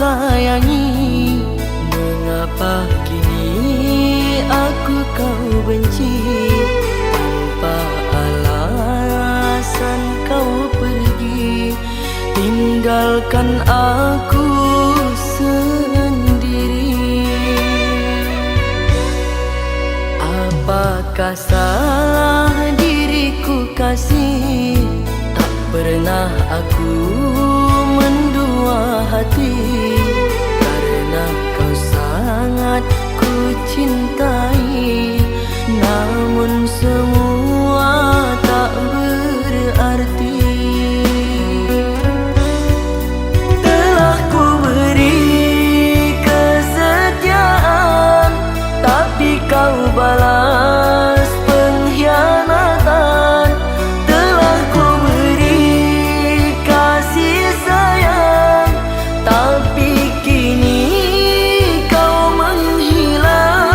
sayangi, mengapa kini aku kau benci? Tanpa alasan kau pergi, tinggalkan aku sendiri. Apakah salah diriku kasih? Tak pernah aku mendua hati, karena kau sangat ku cintai. Namun semua tak berarti. Telah ku beri kesetiaan, tapi kau balas pengkhianatan. Telah ku beri kasih sayang, tapi kini kau menghilang.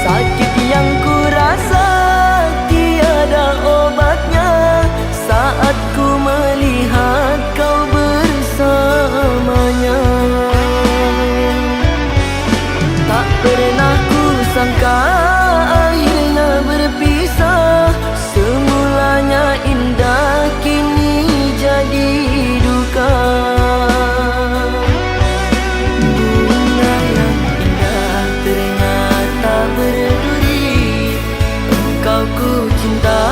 Sakit yang ku rasa tiada obatnya saat ku melihat kau bersamanya. Tak pernah ku sangka akhirnya berpisah. Semulanya indah, kini jadi duka. Bunga yang indah ternyata berduri. Engkau ku cinta,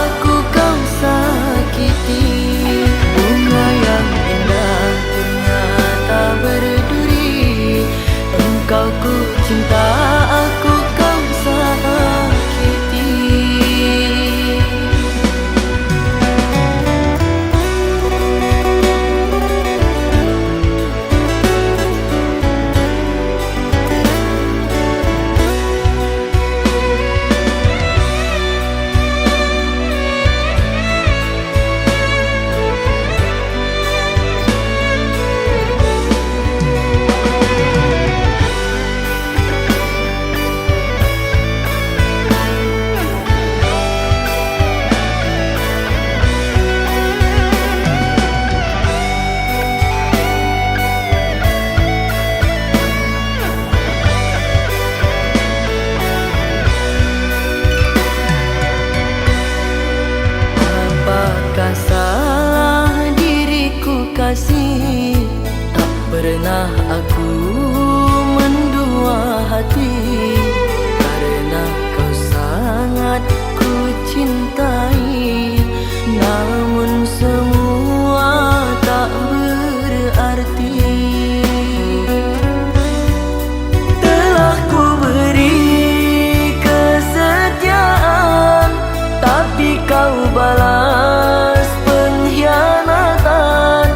aku kau sakiti. Bunga yang indah ternyata berduri. Engkau ku cinta, aku kau sakiti. Apakah salah diriku kasih? Tak pernah aku mendua hati, karena kau sangat ku cintai. Namun semua tak berarti. Telah ku beri kesetiaan, tapi kau balas pengkhianatan.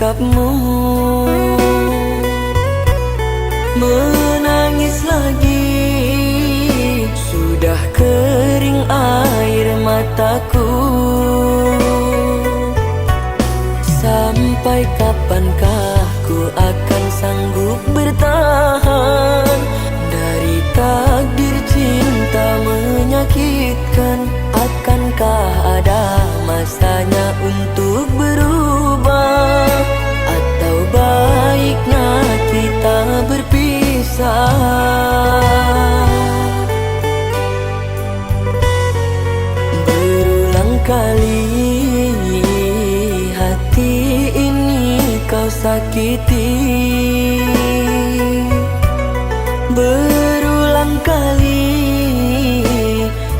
sikapmu. Menangis lagi, sudah kering air mataku. Sampai kapankah ku akan sanggup bertahan dari takdir cinta menyakitkan? Akankah ada masanya untuk berubah, atau baiknya kita berpisah? Berulang kali hati ini kau sakiti. Berulang kali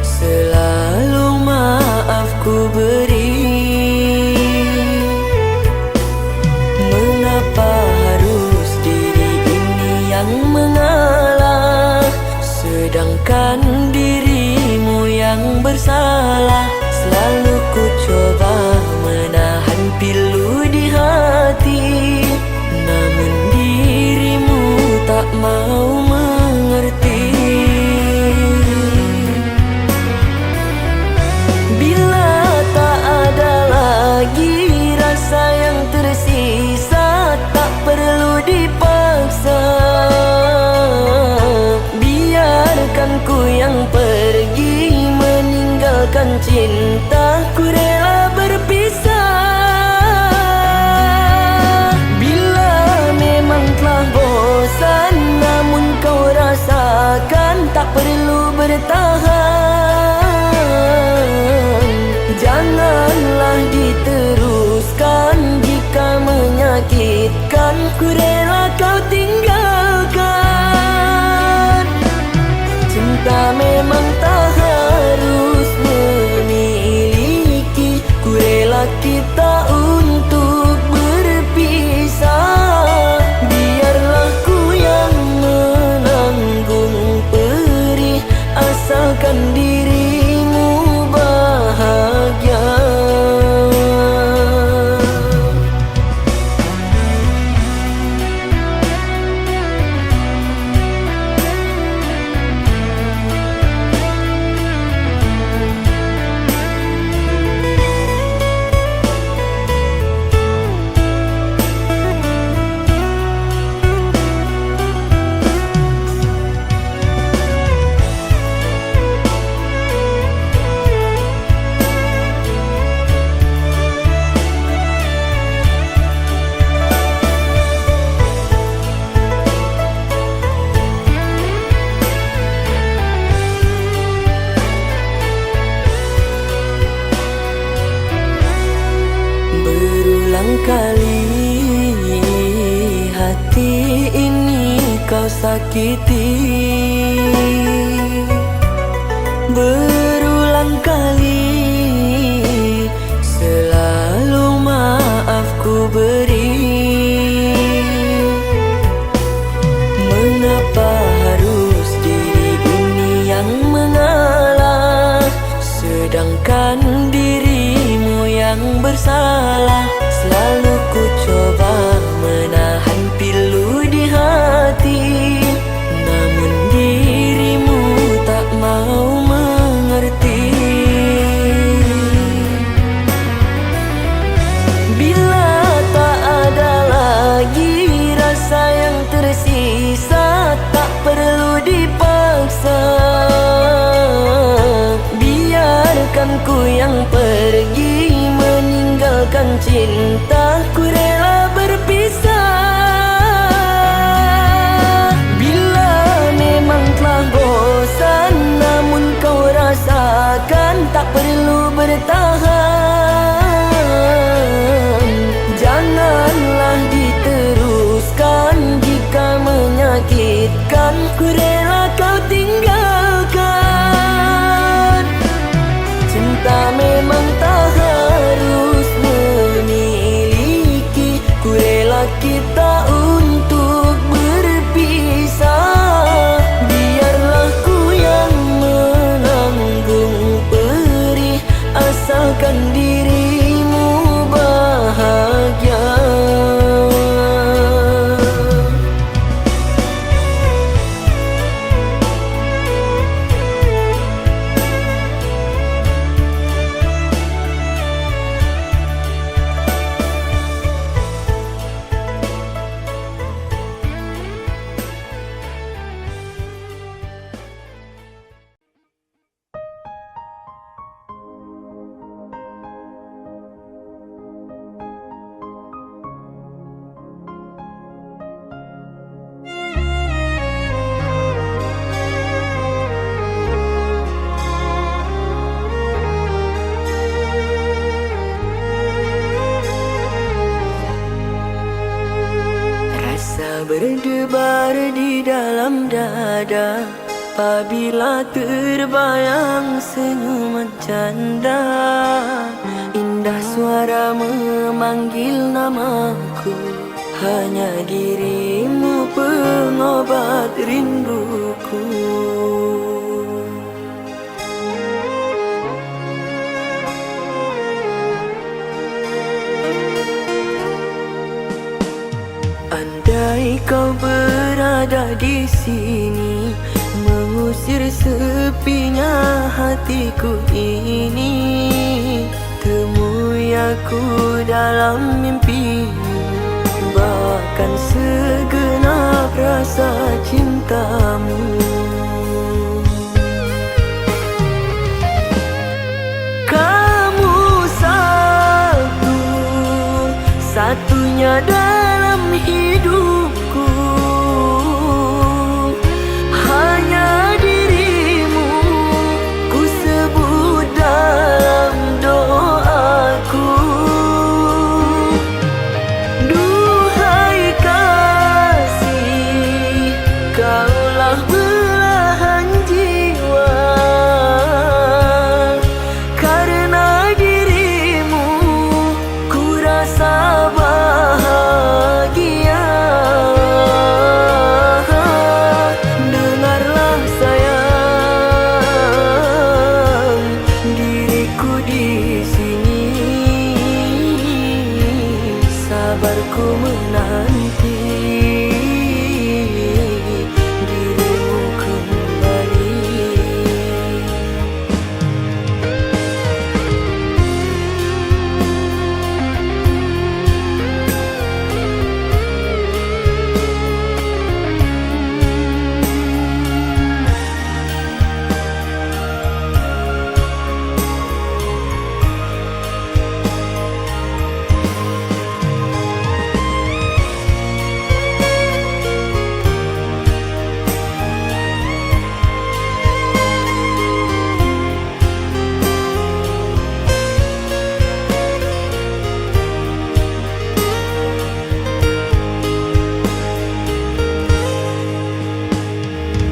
selalu maaf ku beri. Mengapa harus diri ini yang mengalah, sedangkan dirimu yang bersalah? Selalu ku coba menahan pilu di hati, namun dirimu tak mau mengerti. Bila tak ada lagi rasa yang tersisa, tak perlu dipaksa. Biarkan ku yang pergi meninggalkan cinta, ku rela berpisah. Bila memang telah bosan, namun kau rasakan tak perlu bertahan. Janganlah diteruskan, jika menyakitkan ku rela kau tinggalkan. Cinta memang tak harus memiliki, ku rela kita untuk berpisah. Biarlah ku yang menanggung perih, asalkan dirimu bahagia. Berulang kali hati ini kau sakiti. Berulang kali selalu maaf ku beri. Mengapa harus diri ini yang mengalah, sedangkan dirimu yang bersalah? Selalu ku coba menahan pilu di hati, namun dirimu tak mau mengerti. Bila tak ada lagi rasa yang tersisa, tak perlu dipaksa. Biarkan ku yang pergi meninggalkan cinta, ku rela berpisah. Bila memang telah bosan, namun kau rasakan tak perlu bertahan. Janganlah diteruskan, jika menyakitkan ku rela kau tinggalkan. Cinta memang tak harus memiliki, ku rela kita untuk berpisah. Biarlah ku yang menanggung perih, asalkan dirimu bahagia. Getar di dalam dada apabila terbayang senyuman canda. Indah suara memanggil namaku, hanya dirimu pengobat rinduku. Andai kau berada di sini, mengusir sepinya hatiku ini. Temui aku dalam mimpimu, bawakan segenap rasa cintamu. Kamu satu-satunya dalam hidupku. Hanya dirimu ku sebut dalam doaku. Duhai kasih, kaulah belahan jiwa. Karena dirimu ku rasa bahagia. Dengarlah sayang, diriku di sini, sabarku menanti dirimu kembali.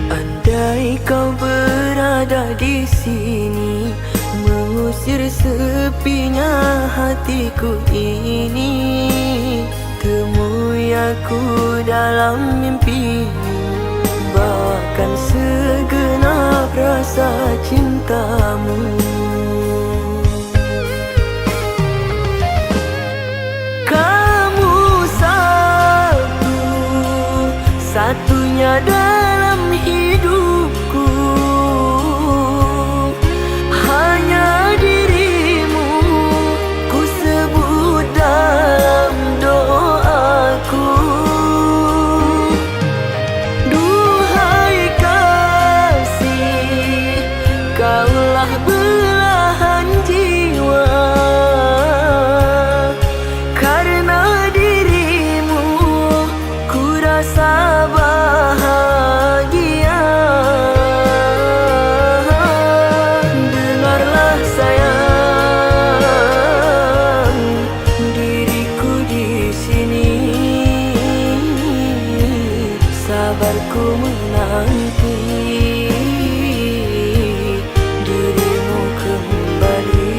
Andai kau berada di sini, mengusir sepinya hatiku ini. Temui aku dalam mimpimu, bawakan segenap rasa cintamu. Kamu satu-satunya dalam hidupku. Hanya dirimu ku sebut dalam doaku. Duhai kasih, kaulah belahan jiwa. Karena dirimu ku rasa bahagia. Dengarlah sayang, diriku di sini, sabarku menanti dirimu kembali.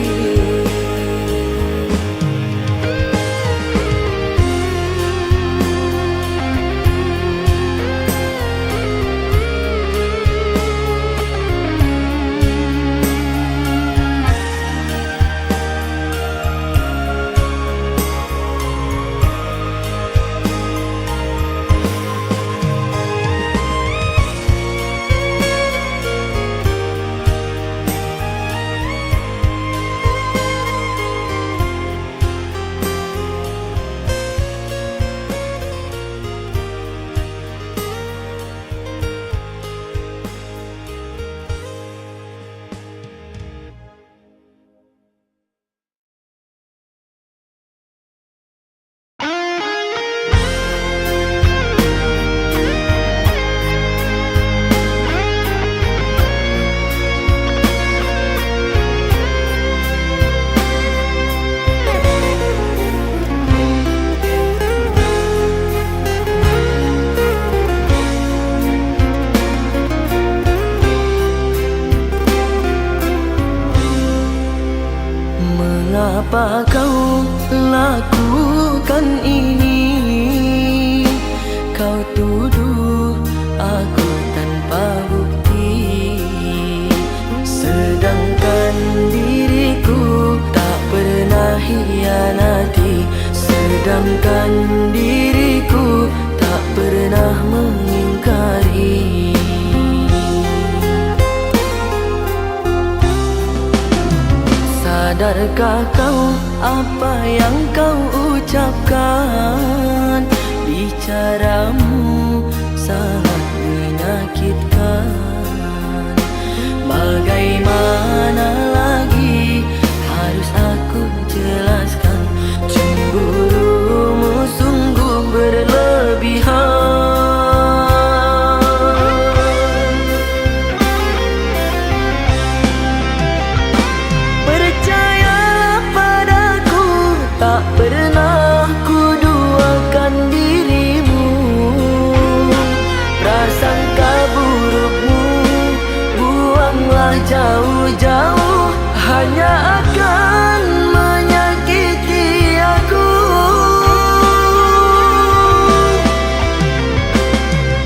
Mengapa kau lakukan ini? Kau tuduh aku tanpa bukti, sedangkan diriku tak pernah hianati, sedangkan diriku tak pernah mengingkari. Sadarkah kau apa yang kau ucapkan? Bicaramu sangat menyakitkan. Bagaimana lagi harus aku jelaskan? Cemburumu sungguh berlebihan. Percaya padaku, tak pernah ku duakan dirimu. Prasangka burukmu buanglah jauh-jauh, hanya akan menyakiti aku.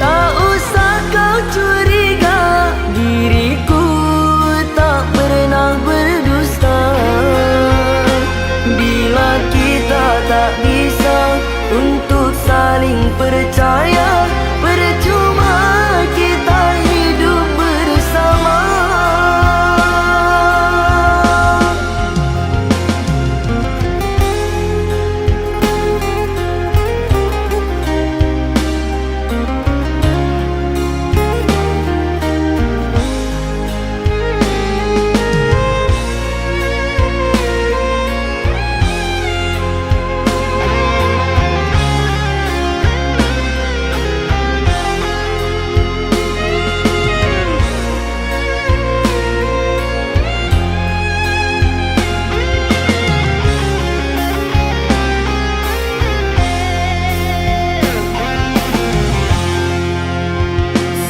Tak usah kau curiga, diriku tak pernah berdusta. Bila kita tak bisa untuk saling percaya, percuma kita hidup bersama.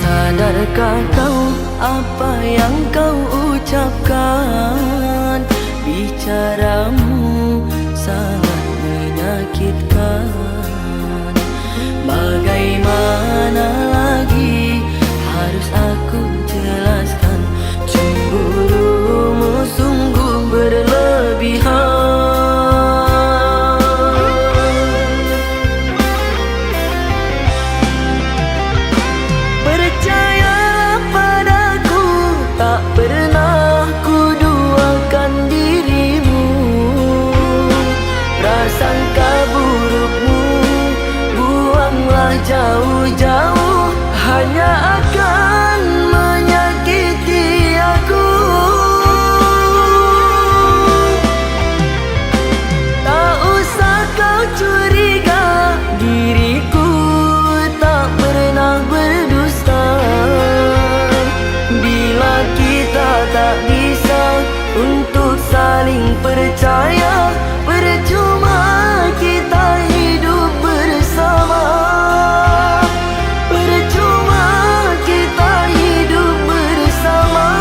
Sadarkah kau apa yang kau ucapkan? Bicaramu sangat menyakitkan. Bagaimana lagi harus aku jelaskan? Cemburumu sungguh berlebihan. Pernah ku duakan dirimu. Prasangka burukmu buanglah jauh-jauh, hanya akan menyakiti aku. Tak usah kau curiga, diriku tak pernah berdusta. Bila kita tak bisa untuk saling percaya, percuma kita hidup bersama. Percuma kita hidup bersama.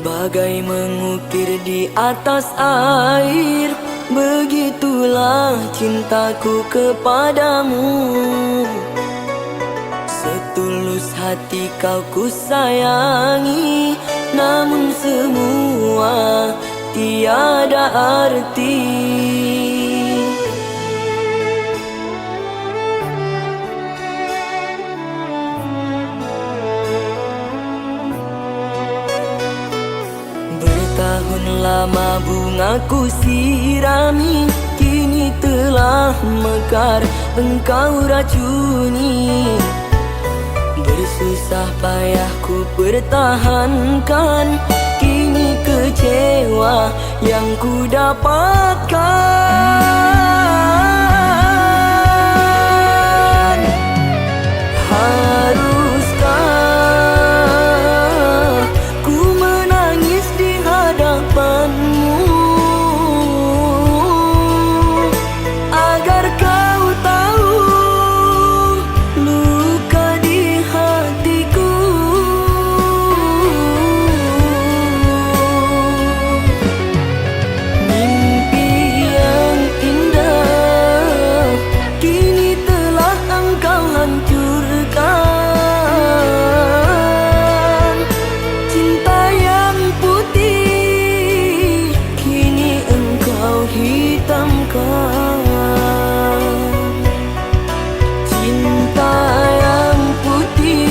Bagai mengukir di atas air, begitulah cintaku kepadamu. Setulus hati kau ku sayangi, namun semua tiada arti. Bertahun lama bungaku sirami, kini telah mekar engkau racuni. Bersusah payah ku pertahankan, kini kecewa yang ku dapatkan. Haruskah ku menangis di hadapanmu agar kau tahu luka di hatiku. Mimpi yang indah kini telah engkau hancurkan. Cinta yang putih kini engkau hitamkan. Cinta yang putih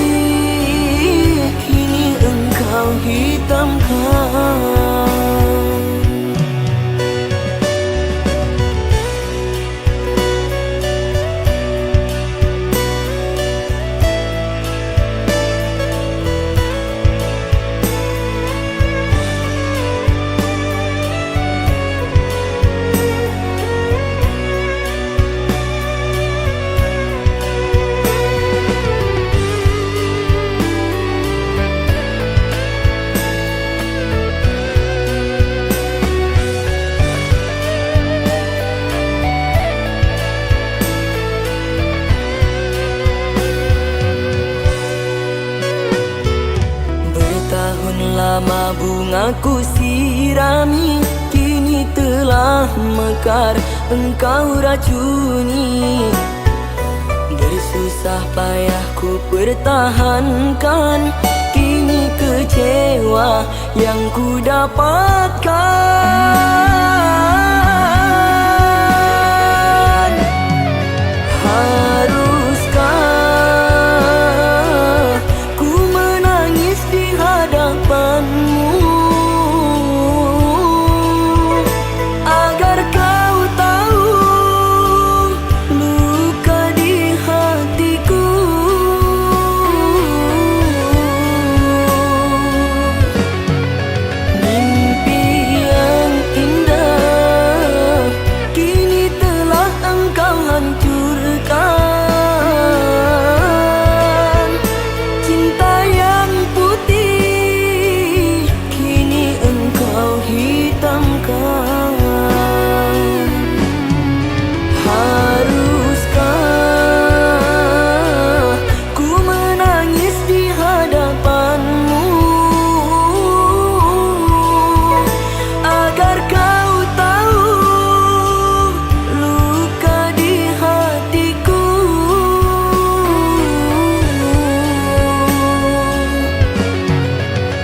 kini engkau hitamkan. Bertahun lama bungaku sirami, kini telah mekar engkau racuni. Bersusah payah ku pertahankan, kini kecewa yang ku dapatkan. Haruskah ku menangis di hadapanmu agar kau tahu luka di hatiku. Mimpi yang indah kini telah engkau hancurkan. Cinta yang putih kini engkau hitamkan. Haruskah ku menangis di hadapanmu agar kau tahu luka di hatiku.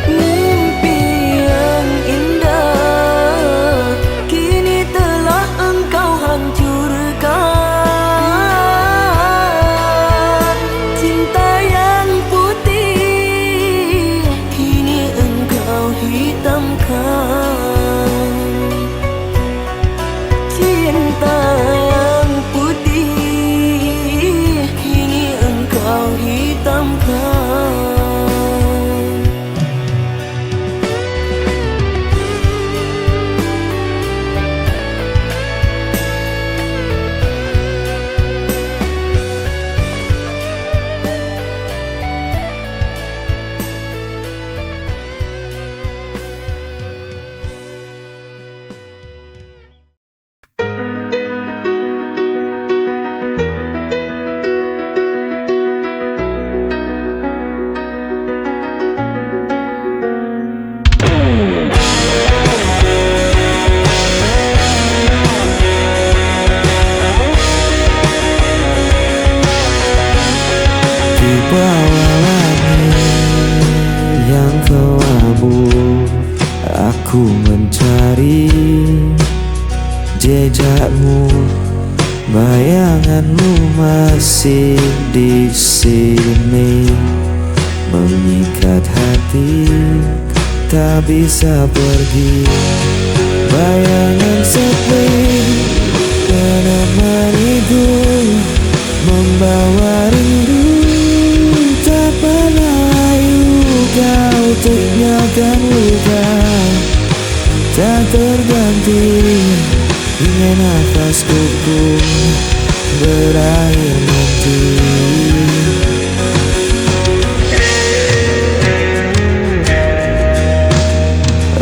Mimpi yang indah kini telah engkau hancurkan. Cinta yang putih kini engkau hitamkan. Cinta yang putih kini engkau hitamkan. Di bawah langit yang kelabu, Aku mencari jejakmu, bayanganmu masih di sini, mengikat hati tak bisa pergi. Bayangan sepi menemaniku, membawa rindu tak pernah layu. Kau tinggalkan luka tak terganti, hingga nafasku pun berakhir nanti.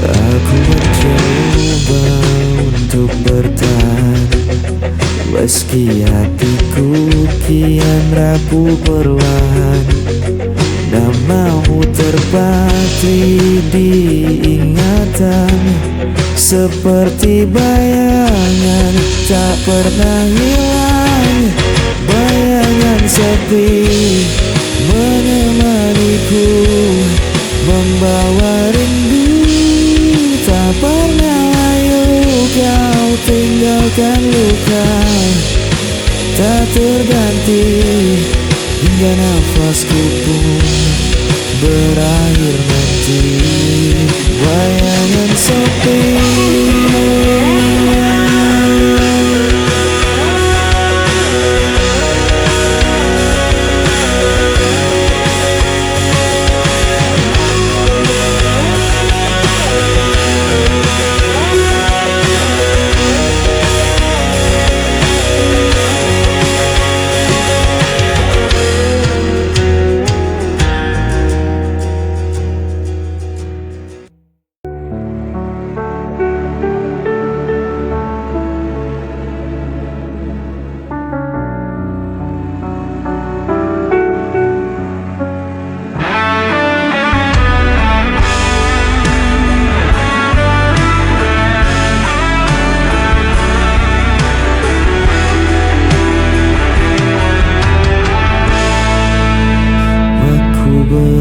Aku mencoba untuk bertahan, meski hatiku kian rapuh perlahan. Namamu terpatri di ingatan, seperti bayangan tak pernah hilang. Bayangan sepi menemaniku, membawa rindu tak pernah layu. Kau tinggalkan luka tak terganti, hingga nafasku pun berakhir nanti. Bayangan sepi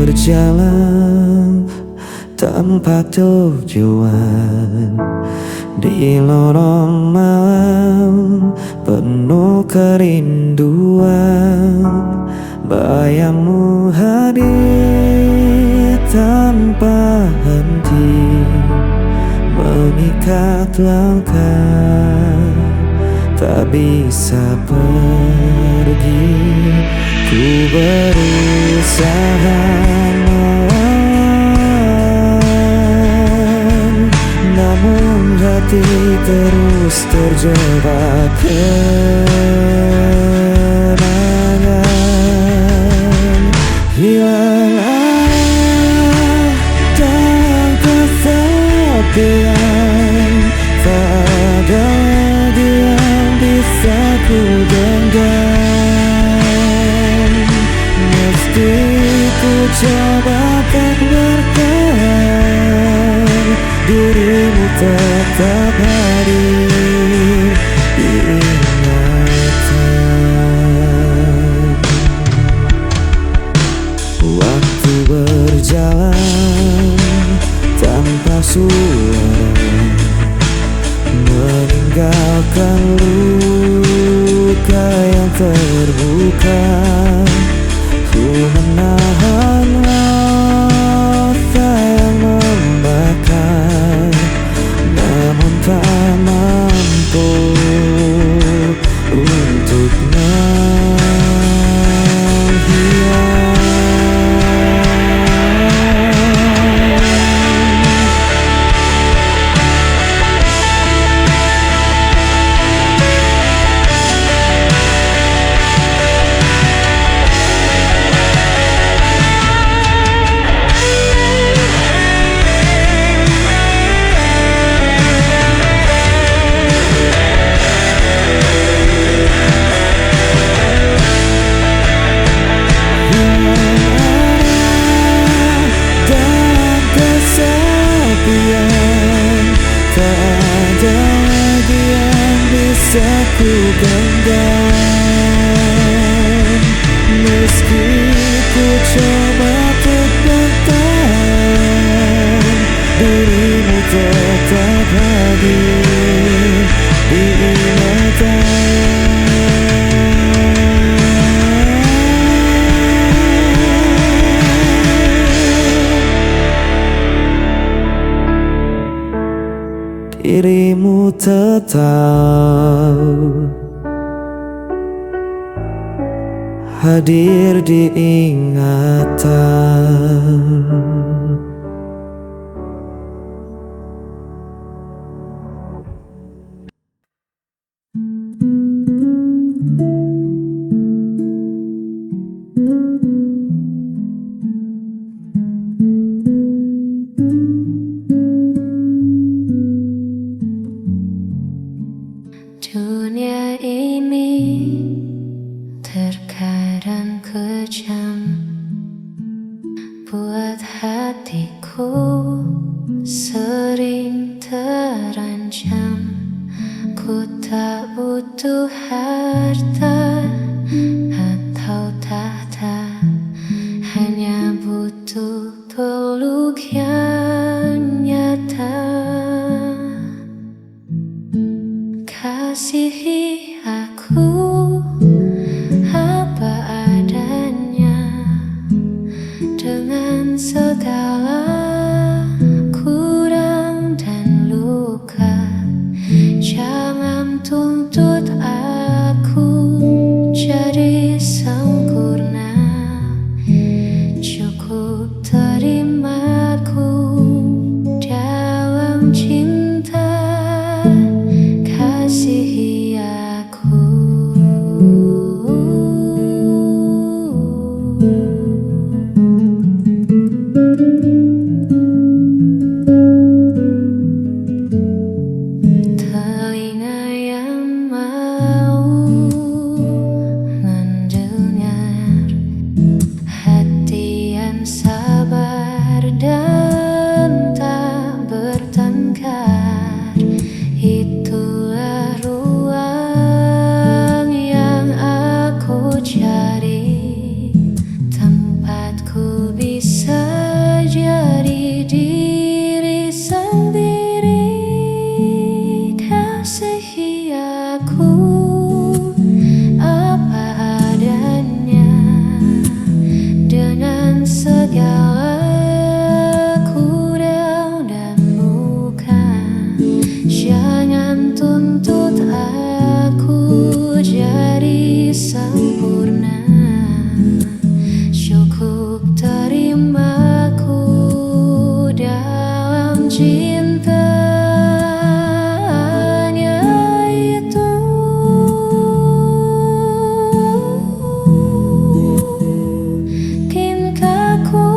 berjalan tanpa tujuan di lorong malam penuh kerinduan. Bayangmu hadir tanpa henti, mengikat langkah tak bisa pergi. Ku berusaha melawan, namun hati terus terjebak kenangan. Hilang arah dan kesepian, tak ada lagi yang bisa ku genggam. Mesti ku coba tak bertahan, dirimu tetap hadir di ingatan. Waktu berjalan tanpa suara, meninggalkan luka yang terbuka. Ku menahan rasa yang membakar, namun tak mampu untuk menghilang. dirimu tetap hadir di ingatan. Dunia ini terkadang kejam, buat hatiku sering terancam. Ku tak butuh harta atau tahta, hanya butuh peluk yang nyata. Kasihi aku apa adanya, dengan segala kurang dan luka. Jangan tuntut aku jadi sempurna, cukup terimaku dalam cinta. Kasihi aku. Telinga yang mau mendengar, hati yang sabar dan tak bertengkar. Itulah ruang yang aku cari, tempatku bisa jadi diri sendiri. Kasihi aku apa adanya, dengan segala kurang dan luka. Jangan tuntut aku jadi sempurna, cukup terimaku dalam cinta. Hanya itu. Cintaku.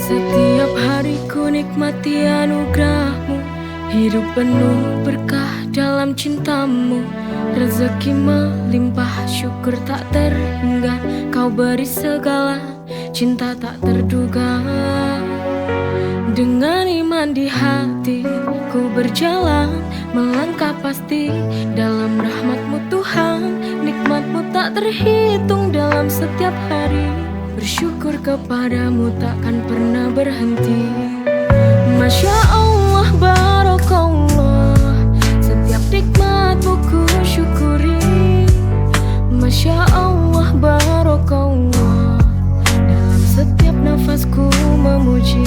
Setiap hariku nikmati anugerahmu, hidup penuh berkah dalam cintamu. Rezeki melimpah, syukur tak terhingga. Kau beri segala, cinta tak terduga. Dengan iman di hati, ku berjalan, melangkah pasti dalam rahmat-Mu Tuhan. Nikmat-Mu tak terhitung dalam setiap hari. Bersyukur kepadamu takkan pernah berhenti. Masya Allah, Barakallah, setiap nikmat-Mu ku syukuri. Masya Allah, Barakallah, dalam setiap nafasku memuji.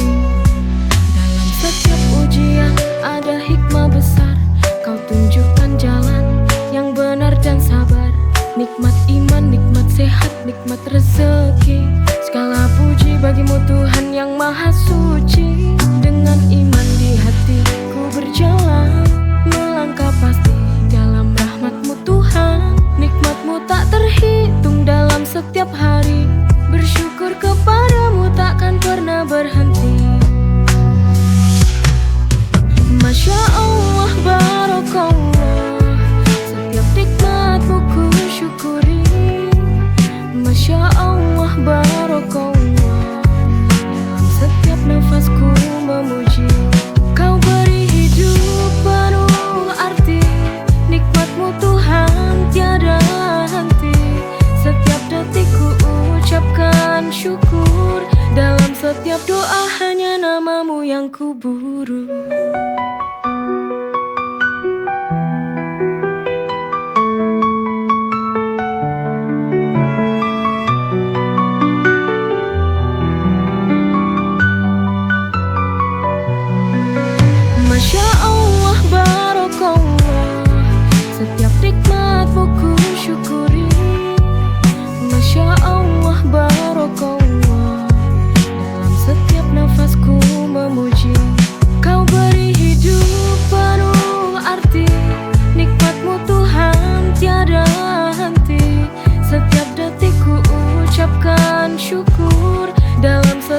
Dalam setiap ujian ada hikmah besar. Kau tunjukkan jalan yang benar dan sabar. Nikmat iman, nikmat sehat, nikmat rezeki. Segala puji bagimu Tuhan yang maha suci. Dengan iman di hati ku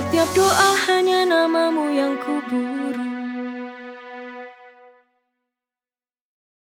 setiap doa hanya namamu yang ku